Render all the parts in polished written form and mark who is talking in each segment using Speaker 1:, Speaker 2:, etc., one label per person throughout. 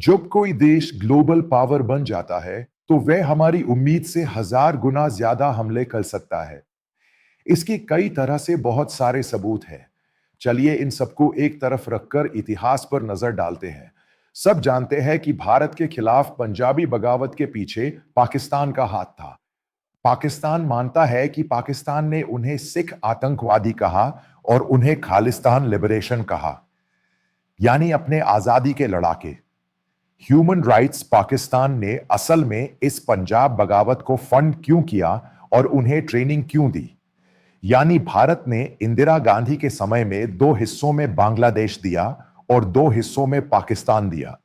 Speaker 1: जब कोई देश ग्लोबल पावर बन जाता है, तो वह हमारी उम्मीद से हजार गुना ज्यादा हमले कर सकता है। इसकी कई तरह से बहुत सारे सबूत हैं। चलिए इन सबको एक तरफ रखकर इतिहास पर नजर डालते हैं। सब जानते हैं कि भारत के खिलाफ पंजाबी बगावत के पीछे पाकिस्तान का हाथ था। पाकिस्तान मानता है कि पाकिस्तान ने उन्हें सिख आतंकवादी कहा और उन्हें खालिस्तान लिबरेशन कहा, यानी अपने आजादी के लड़ाके। ह्यूमन राइट्स पाकिस्तान ने असल में इस पंजाब बगावत को फंड क्यों किया और उन्हें ट्रेनिंग क्यों दी? यानी भारत ने इंदिरा गांधी के समय में दो हिस्सों में बांग्लादेश दिया और दो हिस्सों में पाकिस्तान दिया।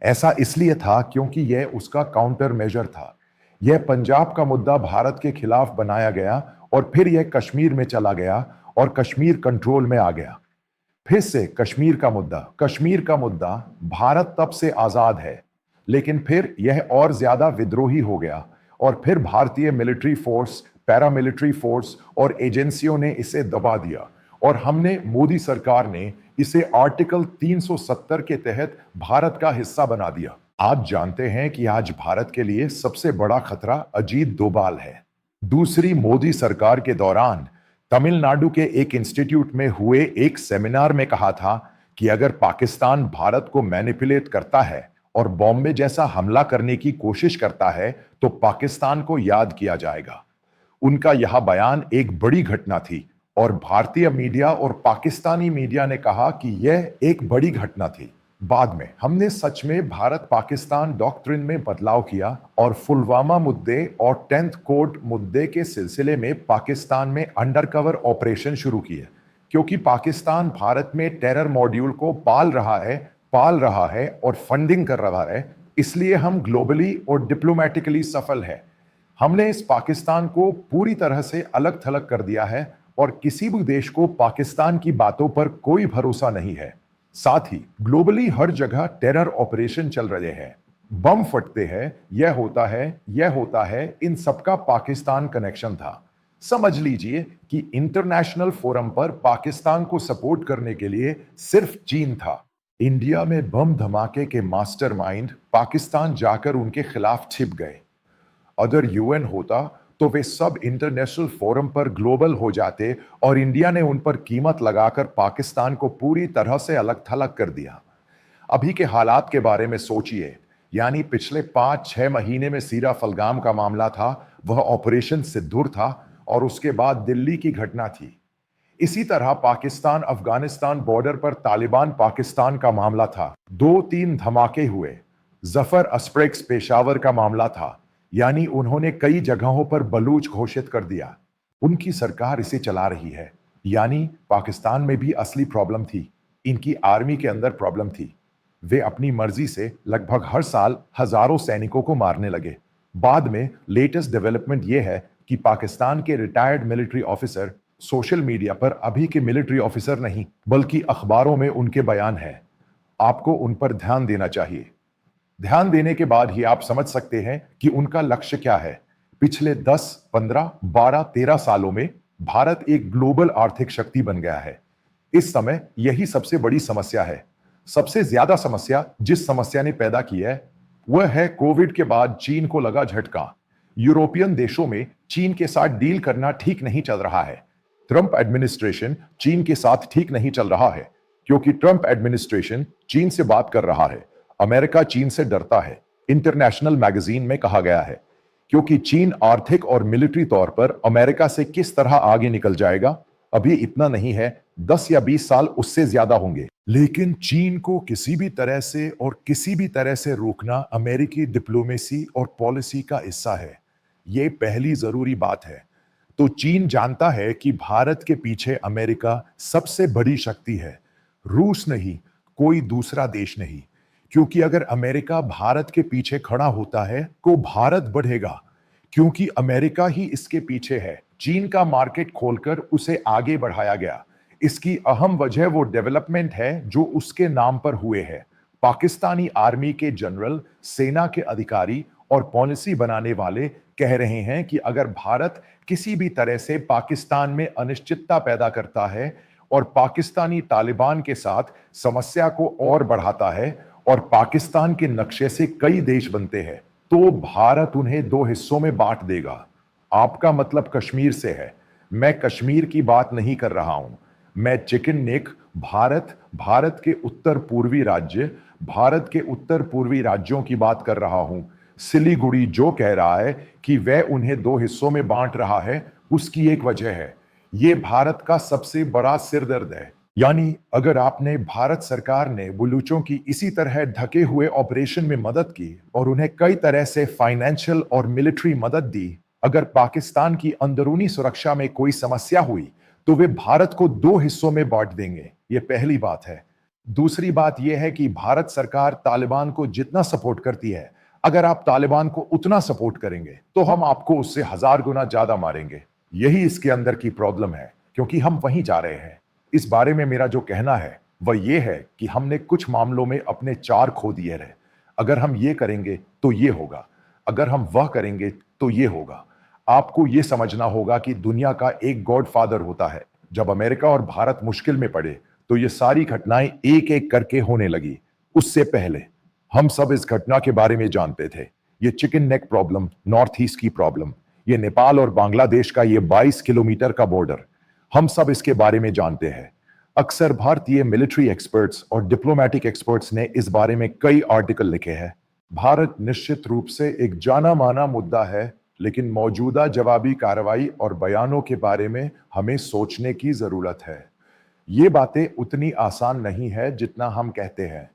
Speaker 1: ऐसा इसलिए था क्योंकि यह उसका काउंटर मेजर था। यह पंजाब का मुद्दा भारत के खिलाफ बनाया गया और फिर यह कश्मीर में चला गया और कश्मीर कंट्रोल में आ गया। फिर से कश्मीर का मुद्दा भारत तब से आजाद है, लेकिन फिर यह और ज्यादा विद्रोही हो गया और फिर भारतीय मिलिट्री फोर्स, पैरामिलिट्री फोर्स और एजेंसियों ने इसे दबा दिया और हमने मोदी सरकार ने इसे आर्टिकल 370 के तहत भारत का हिस्सा बना दिया। आप जानते हैं कि आज भारत के लिए सबसे बड़ा खतरा अजीत डोभाल है। दूसरी मोदी सरकार के दौरान तमिलनाडु के एक इंस्टीट्यूट में हुए एक सेमिनार में कहा था कि अगर पाकिस्तान भारत को मैनिपुलेट करता है और बॉम्बे जैसा हमला करने की कोशिश करता है तो पाकिस्तान को याद किया जाएगा। उनका यह बयान एक बड़ी घटना थी और भारतीय मीडिया और पाकिस्तानी मीडिया ने कहा कि यह एक बड़ी घटना थी। बाद में हमने सच में भारत पाकिस्तान डॉक्ट्रिन में बदलाव किया और पुलवामा मुद्दे और 10th कोर्ट मुद्दे के सिलसिले में पाकिस्तान में अंडरकवर ऑपरेशन शुरू किए, क्योंकि पाकिस्तान भारत में टेरर मॉड्यूल को पाल रहा है और फंडिंग कर रहा है। इसलिए हम ग्लोबली और डिप्लोमेटिकली सफल है। हमने इस पाकिस्तान को पूरी तरह से अलग थलग कर दिया है और किसी भी देश को पाकिस्तान की बातों पर कोई भरोसा नहीं है। साथ ही ग्लोबली हर जगह टेरर ऑपरेशन चल रहे हैं, बम फटते हैं, यह होता है, इन सबका पाकिस्तान कनेक्शन था। समझ लीजिए कि इंटरनेशनल फोरम पर पाकिस्तान को सपोर्ट करने के लिए सिर्फ चीन था। इंडिया में बम धमाके के मास्टरमाइंड पाकिस्तान जाकर उनके खिलाफ छिप गए। अगर यूएन होता तो वे सब इंटरनेशनल फोरम पर ग्लोबल हो जाते और इंडिया ने उन पर कीमत लगाकर पाकिस्तान को पूरी तरह से अलग थलग कर दिया। अभी के हालात के बारे में सोचिए, यानी पिछले 5-6 महीने में सीरा फलगाम का मामला था, वह ऑपरेशन सिंदूर था और उसके बाद दिल्ली की घटना थी। इसी तरह पाकिस्तान अफगानिस्तान बॉर्डर पर तालिबान पाकिस्तान का मामला था, 2-3 धमाके हुए। जफर अस्प्रेक्स पेशावर का मामला था, यानी उन्होंने कई जगहों पर बलूच घोषित कर दिया। उनकी सरकार इसे चला रही है, यानी पाकिस्तान में भी असली प्रॉब्लम थी, इनकी आर्मी के अंदर प्रॉब्लम थी। वे अपनी मर्जी से लगभग हर साल हजारों सैनिकों को मारने लगे। बाद में लेटेस्ट डेवलपमेंट यह है कि पाकिस्तान के retired military officer social media पर अभी के मिलिट्री ऑफिसर नहीं बल्कि अखबारों में उनके बयान है। आपको उन पर ध्यान देना चाहिए। ध्यान देने के बाद ही आप समझ सकते हैं कि उनका लक्ष्य क्या है। पिछले 10, 15, 12, 13 सालों में भारत एक ग्लोबल आर्थिक शक्ति बन गया है। इस समय यही सबसे बड़ी समस्या है। सबसे ज्यादा समस्या जिस समस्या ने पैदा की है वह है कोविड के बाद चीन को लगा झटका। यूरोपियन देशों में चीन के साथ डील करना ठीक नहीं चल रहा है। ट्रंप एडमिनिस्ट्रेशन चीन के साथ ठीक नहीं चल रहा है, क्योंकि ट्रंप एडमिनिस्ट्रेशन चीन से बात कर रहा है। अमेरिका चीन से डरता है, इंटरनेशनल मैगजीन में कहा गया है, क्योंकि चीन आर्थिक और मिलिट्री तौर पर अमेरिका से किस तरह आगे निकल जाएगा अभी इतना नहीं है, 10 या 20 साल उससे ज्यादा होंगे। लेकिन चीन को किसी भी तरह से रोकना अमेरिकी डिप्लोमेसी और पॉलिसी का हिस्सा है। यह पहली जरूरी बात है। तो चीन जानता है कि भारत के पीछे अमेरिका सबसे बड़ी शक्ति है, रूस नहीं, कोई दूसरा देश नहीं। क्योंकि अगर अमेरिका भारत के पीछे खड़ा होता है तो भारत बढ़ेगा, क्योंकि अमेरिका ही इसके पीछे है। चीन का मार्केट खोलकर उसे आगे बढ़ाया गया। इसकी अहम वजह वो डेवलपमेंट है जो उसके नाम पर हुए हैं। पाकिस्तानी आर्मी के जनरल, सेना के अधिकारी और पॉलिसी बनाने वाले कह रहे हैं कि अगर भारत किसी भी तरह से पाकिस्तान में अनिश्चितता पैदा करता है और पाकिस्तानी तालिबान के साथ समस्या को और बढ़ाता है और पाकिस्तान के नक्शे से कई देश बनते हैं, तो भारत उन्हें दो हिस्सों में बांट देगा। आपका मतलब कश्मीर से है। मैं कश्मीर की बात नहीं कर रहा हूं। मैं चिकन नेक भारत के उत्तर पूर्वी राज्यों की बात कर रहा हूं। सिलीगुड़ी जो कह रहा है कि वह उन्हें दो हिस्सों में बांट रहा है, उसकी एक वजह है। ये भारत का सबसे बड़ा सिरदर्द है। यानी अगर आपने भारत सरकार ने बलूचों की इसी तरह ढके हुए ऑपरेशन में मदद की और उन्हें कई तरह से फाइनेंशियल और मिलिट्री मदद दी, अगर पाकिस्तान की अंदरूनी सुरक्षा में कोई समस्या हुई तो वे भारत को दो हिस्सों में बांट देंगे। ये पहली बात है। दूसरी बात यह है कि भारत सरकार तालिबान को जितना सपोर्ट करती है, अगर आप तालिबान को उतना सपोर्ट करेंगे तो हम आपको उससे 1000 गुना ज्यादा मारेंगे। यही इसके अंदर की प्रॉब्लम है, क्योंकि हम वहीं जा रहे हैं। इस बारे में मेरा जो कहना है वह यह है कि हमने कुछ मामलों में अपने चार खो दिए रहे। अगर हम ये करेंगे तो ये होगा, अगर हम वह करेंगे तो ये होगा। आपको ये समझना होगा कि दुनिया का एक गॉडफादर होता है। जब अमेरिका और भारत मुश्किल में पड़े तो ये सारी घटनाएं एक एक करके होने लगी। उससे पहले हम सब इस घटना के बारे में जानते थे। ये chicken neck problem, north east की प्रॉब्लम, ये नेपाल और बांग्लादेश का ये 22 किलोमीटर का बॉर्डर, हम सब इसके बारे में जानते हैं। अक्सर भारतीय मिलिट्री एक्सपर्ट्स और डिप्लोमेटिक एक्सपर्ट्स ने इस बारे में कई आर्टिकल लिखे हैं। भारत निश्चित रूप से एक जाना माना मुद्दा है, लेकिन मौजूदा जवाबी कार्रवाई और बयानों के बारे में हमें सोचने की जरूरत है। ये बातें उतनी आसान नहीं है जितना हम कहते हैं।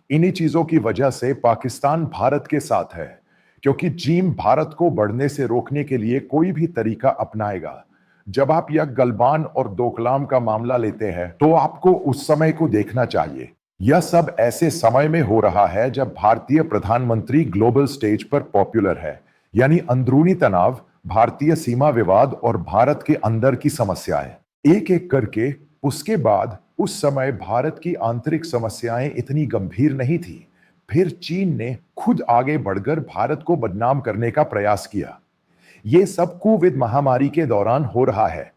Speaker 1: इन्हीं चीजों की वजह से पाकिस्तान भारत के साथ है, क्योंकि चीन भारत को बढ़ने से रोकने के लिए कोई भी तरीका अपनाएगा। जब आप यह गलबान और दोकलाम का मामला लेते हैं तो आपको उस समय को देखना चाहिए। यह सब ऐसे समय में हो रहा है जब भारतीय प्रधानमंत्री ग्लोबल स्टेज पर पॉपुलर है, यानी अंदरूनी तनाव, भारतीय सीमा विवाद और भारत के अंदर की समस्याएं एक एक करके। उसके बाद उस समय भारत की आंतरिक समस्याएं इतनी गंभीर नहीं थी। फिर चीन ने खुद आगे बढ़कर भारत को बदनाम करने का प्रयास किया। ये सब कोविड महामारी के दौरान हो रहा है,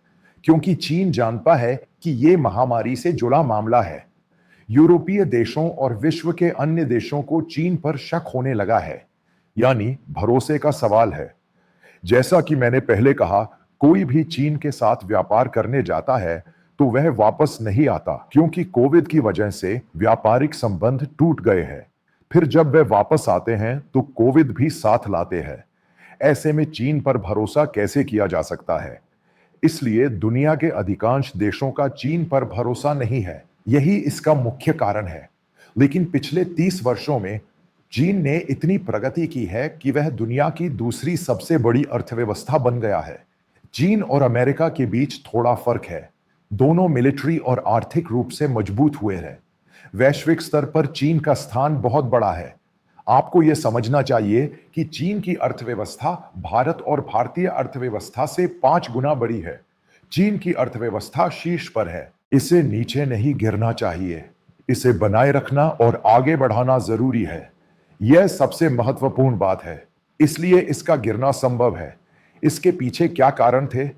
Speaker 1: क्योंकि चीन जानता है कि ये महामारी से जुड़ा मामला है। यूरोपीय देशों और विश्व के अन्य देशों को चीन पर शक होने लगा है, यानी भरोसे का सवाल है। जैसा कि मैंने पहले कहा, कोई भी चीन के साथ व्यापार करने जाता है तो वह वापस नहीं आता, क्योंकि कोविड की वजह से व्यापारिक संबंध टूट गए हैं। फिर जब वे वापस आते हैं तो कोविड भी साथ लाते हैं। ऐसे में चीन पर भरोसा कैसे किया जा सकता है? इसलिए दुनिया के अधिकांश देशों का चीन पर भरोसा नहीं है। यही इसका मुख्य कारण है। लेकिन पिछले 30 वर्षों में चीन ने इतनी प्रगति की है कि वह दुनिया की दूसरी सबसे बड़ी अर्थव्यवस्था बन गया है। चीन और अमेरिका के बीच थोड़ा फर्क है। दोनों मिलिट्री और आर्थिक रूप से मजबूत हुए हैं। वैश्विक स्तर पर चीन का स्थान बहुत बड़ा है। आपको यह समझना चाहिए कि चीन की अर्थव्यवस्था भारत और भारतीय अर्थव्यवस्था से 5 गुना बड़ी है। चीन की अर्थव्यवस्था शीर्ष पर है। इसे नीचे नहीं गिरना चाहिए। इसे बनाए रखना और आगे बढ़ाना जरूरी है। यह सबसे महत्वपूर्ण बात है, इसलिए इसका गिरना संभव है। इसके पीछे क्या कारण थे?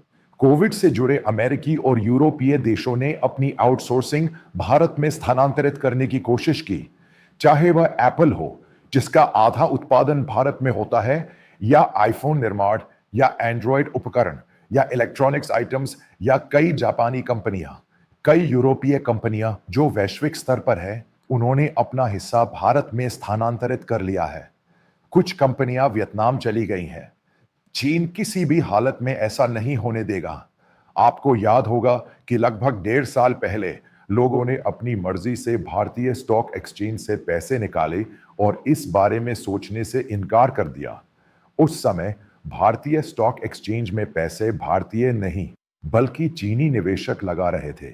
Speaker 1: कोविड से जुड़े अमेरिकी और यूरोपीय देशों ने अपनी आउटसोर्सिंग भारत में स्थानांतरित करने की कोशिश की। चाहे वह एप्पल हो, जिसका आधा उत्पादन भारत में होता है, या आईफोन निर्माण, या एंड्रॉयड उपकरण, या इलेक्ट्रॉनिक्स आइटम्स, या कई जापानी कंपनियां, कई यूरोपीय कंपनियां जो वैश्विक स्तर पर है, उन्होंने अपना हिस्सा भारत में स्थानांतरित कर लिया है। कुछ कंपनियां वियतनाम चली गई हैं। चीन किसी भी हालत में ऐसा नहीं होने देगा। आपको याद होगा कि लगभग 1.5 साल पहले लोगों ने अपनी मर्जी से भारतीय स्टॉक एक्सचेंज से पैसे निकाले और इस बारे में सोचने से इनकार कर दिया। उस समय भारतीय स्टॉक एक्सचेंज में पैसे भारतीय नहीं बल्कि चीनी निवेशक लगा रहे थे।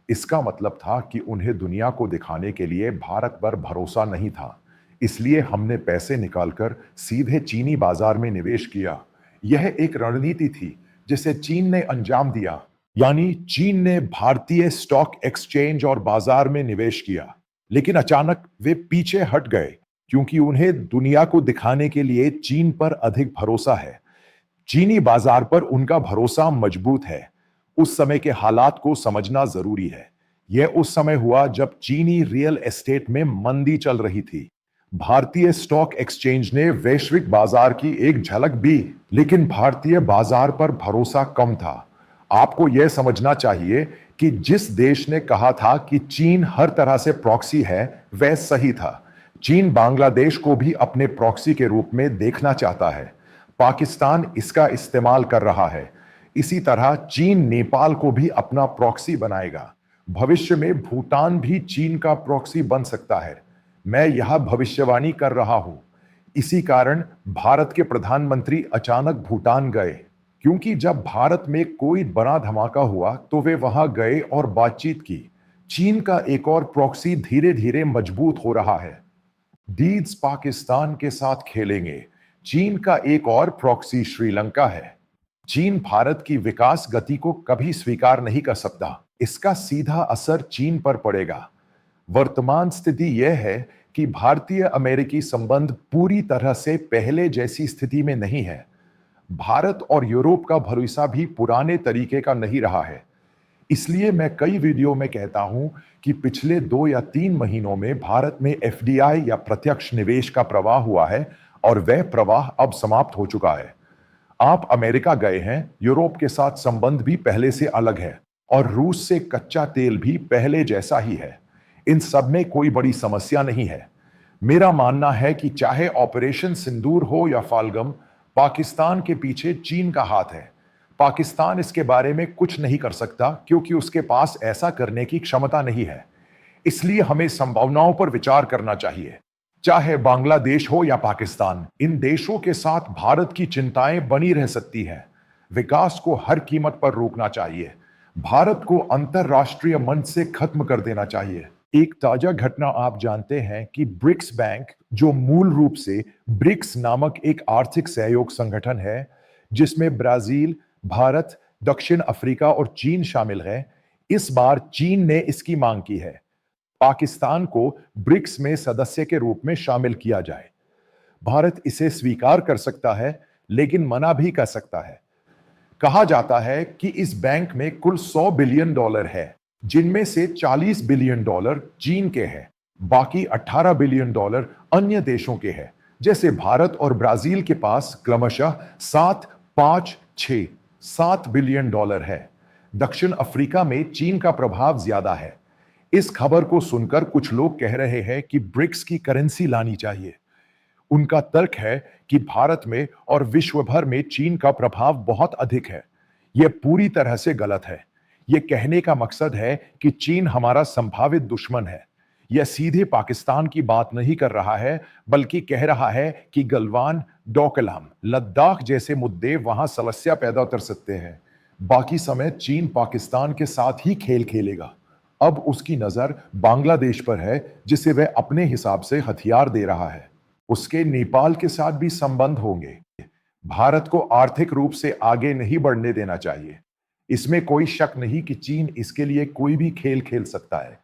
Speaker 1: इसका मतलब था कि उन्हें दुनिया को दिखाने के लिए भारत पर भरोसा नहीं था। इसलिए हमने पैसे निकालकर सीधे चीनी बाजार में निवेश किया। यह एक रणनीति थी जिसे चीन ने अंजाम दिया, यानी चीन ने भारतीय स्टॉक एक्सचेंज और बाजार में निवेश किया। लेकिन अचानक वे पीछे हट गए, क्योंकि उन्हें दुनिया को दिखाने के लिए चीन पर अधिक भरोसा है। चीनी बाजार पर उनका भरोसा मजबूत है। उस समय के हालात को समझना जरूरी है। यह उस समय हुआ जब चीनी रियल एस्टेट में मंदी चल रही थी। भारतीय स्टॉक एक्सचेंज ने वैश्विक बाजार की एक झलक दी, लेकिन भारतीय बाजार पर भरोसा कम था। आपको यह समझना चाहिए कि जिस देश ने कहा था कि चीन हर तरह से प्रॉक्सी है, वह सही था। चीन बांग्लादेश को भी अपने प्रॉक्सी के रूप में देखना चाहता है। पाकिस्तान इसका इस्तेमाल कर रहा है। इसी तरह चीन नेपाल को भी अपना प्रॉक्सी बनाएगा। भविष्य में भूटान भी चीन का प्रॉक्सी बन सकता है। मैं यह भविष्यवाणी कर रहा हूं। इसी कारण भारत के प्रधानमंत्री अचानक भूटान गए, क्योंकि जब भारत में कोई बड़ा धमाका हुआ तो वे वहां गए और बातचीत की। चीन का एक और प्रॉक्सी धीरे धीरे मजबूत हो रहा है। डीड्स पाकिस्तान के साथ खेलेंगे। चीन का एक और प्रॉक्सी श्रीलंका है। चीन भारत की विकास गति को कभी स्वीकार नहीं कर सकता। इसका सीधा असर चीन पर पड़ेगा। वर्तमान स्थिति यह है कि भारतीय अमेरिकी संबंध पूरी तरह से पहले जैसी स्थिति में नहीं है। भारत और यूरोप का भरोसा भी पुराने तरीके का नहीं रहा है। इसलिए मैं कई वीडियो में कहता हूं कि पिछले 2 या 3 महीनों में भारत में एफडीआई या प्रत्यक्ष निवेश का प्रवाह हुआ है और वह प्रवाह अब समाप्त हो चुका है। आप अमेरिका गए हैं, यूरोप के साथ संबंध भी पहले से अलग है और रूस से कच्चा तेल भी पहले जैसा ही है। इन सब में कोई बड़ी समस्या नहीं है। मेरा मानना है कि चाहे ऑपरेशन सिंदूर हो या फाल्गम, पाकिस्तान के पीछे चीन का हाथ है। पाकिस्तान इसके बारे में कुछ नहीं कर सकता क्योंकि उसके पास ऐसा करने की क्षमता नहीं है। इसलिए हमें संभावनाओं पर विचार करना चाहिए। चाहे बांग्लादेश हो या पाकिस्तान, इन देशों के साथ भारत की चिंताएं बनी रह सकती हैं। विकास को हर कीमत पर रोकना चाहिए। भारत को अंतरराष्ट्रीय मंच से खत्म कर देना चाहिए। एक ताजा घटना आप जानते हैं कि ब्रिक्स बैंक, जो मूल रूप से ब्रिक्स नामक एक आर्थिक सहयोग संगठन है, जिसमें ब्राजील, भारत, दक्षिण अफ्रीका और चीन शामिल है, इस बार चीन ने इसकी मांग की है। पाकिस्तान को ब्रिक्स में सदस्य के रूप में शामिल किया जाए। भारत इसे स्वीकार कर सकता है, लेकिन मना भी कर सकता है। कहा जाता है कि इस बैंक में कुल $100 बिलियन है, जिनमें से $40 बिलियन चीन के हैं। बाकी $18 बिलियन अन्य देशों के हैं, जैसे भारत और ब्राजील के पास क्रमशः 7, 5, 6, $7 बिलियन है। दक्षिण अफ्रीका में चीन का प्रभाव ज्यादा है। इस खबर को सुनकर कुछ लोग कह रहे हैं कि ब्रिक्स की करेंसी लानी चाहिए। उनका तर्क है कि भारत में और विश्व भर में चीन का प्रभाव बहुत अधिक है। यह पूरी तरह से गलत है। यह कहने का मकसद है कि चीन हमारा संभावित दुश्मन है। यह सीधे पाकिस्तान की बात नहीं कर रहा है, बल्कि कह रहा है कि गलवान, डोकलाम, लद्दाख जैसे मुद्दे वहां समस्या पैदा कर सकते हैं। बाकी समय चीन पाकिस्तान के साथ ही खेल खेलेगा। अब उसकी नजर बांग्लादेश पर है, जिसे वह अपने हिसाब से हथियार दे रहा है। उसके नेपाल के साथ भी संबंध होंगे। भारत को आर्थिक रूप से आगे नहीं बढ़ने देना चाहिए। इसमें कोई शक नहीं कि चीन इसके लिए कोई भी खेल खेल सकता है।